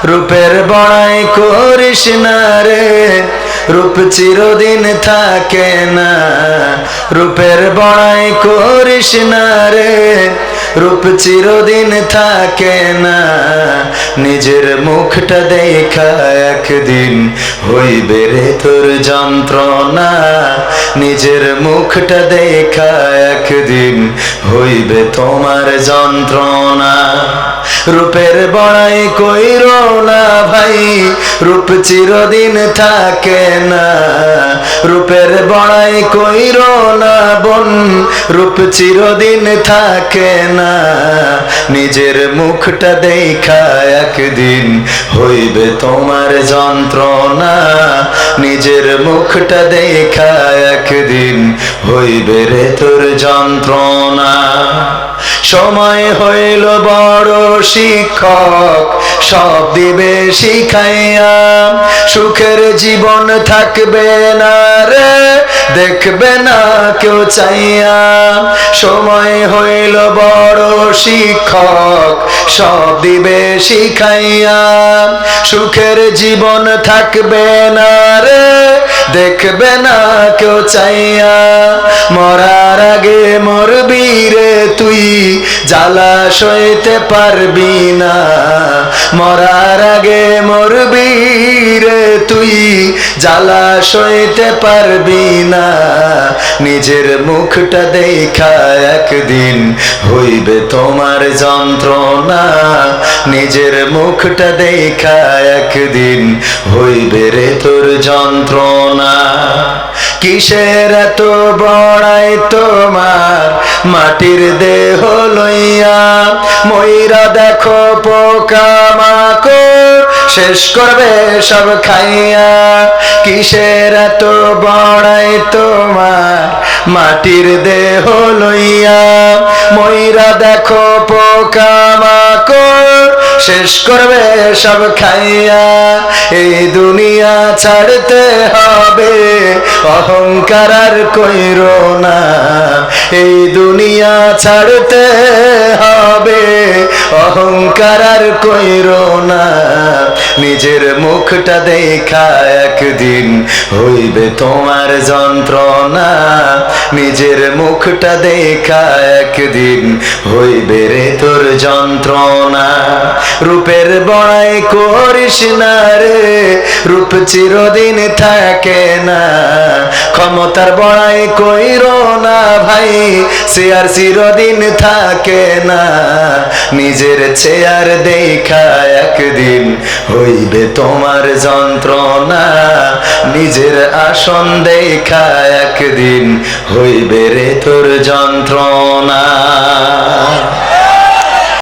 রূপের বড়াই করিস না রে, রূপ চিরদিন থাকে না। রূপের বড়াই করিস না রে, রূপ চিরদিন থাকে না। নিজের মুখটা দেখা একদিন হইবে রে তোর যন্ত্রণা। নিজের মুখটা দেখা একদিন হইবে তোমার যন্ত্রণা। রূপের বড়াই কইরো না ভাই, রূপ চিরদিন থাকে না। রূপের বড়াই কইরো না বোন, রূপ চিরদিন থাকে না। নিজের মুখটা দেখা একদিন হইবে তোমার যন্ত্রণা। নিজের মুখটা দেখা একদিন হইবে রে তোর যন্ত্রণা। সময় হইল বড় শিক্ষক, সব দিবে শিখাইয়া। সুখের জীবন থাকবে না রে, দেখবে না কেউ চাইয়া। সময় হইল বড় শিক্ষক, সব দিবে শিখাইয়া। সুখের জীবন থাকবে না রে, দেখবে না কেউ চাইয়া। মরার আগে মরবি রে তুই, জ্বালা সইতে পারবি না। মরার আগে মরবি রে তুই, জ্বালা সইতে পারবি না। নিজের মুখটা দেখা একদিন হইবে তোমার যন্ত্রণা। নিজের মুখটা দেখা একদিন হইবে রে তোর যন্ত্রণা। কিসের এত বড়াই তোমার মাটির দেহ লইয়া? ময়রা দেখো পোকা মাকড় শেষ করবে সব খাইয়া। কিসের এত বড়াই তোমার মাটির দেহ লইয়া? ময়রা দেখো পোকা মাকড় শেষ করবে সব খাইয়া। এই দুনিয়া ছাড়তে হবে, অহংকার আর কইরো না। এই দুনিয়া ছাড়তে হবে, অহংকার আর কইরো না। নিজের মুখটা দেখা একদিন হইবে তোমার যন্ত্রণা। নিজের মুখটা দেখা একদিন হইবে রে তোর যন্ত্রণা। রূপের বড়াই করিস না রে, রূপ চিরদিন থাকে না। ক্ষমতার বড়াই কইরো না ভাই, চেয়ার চিরদিন থাকে না। নিজের চেয়ার দেখা একদিন হইবে তোমার যন্ত্রণা। নিজের আসন দেখা একদিন হইবে রে তোর যন্ত্রণা।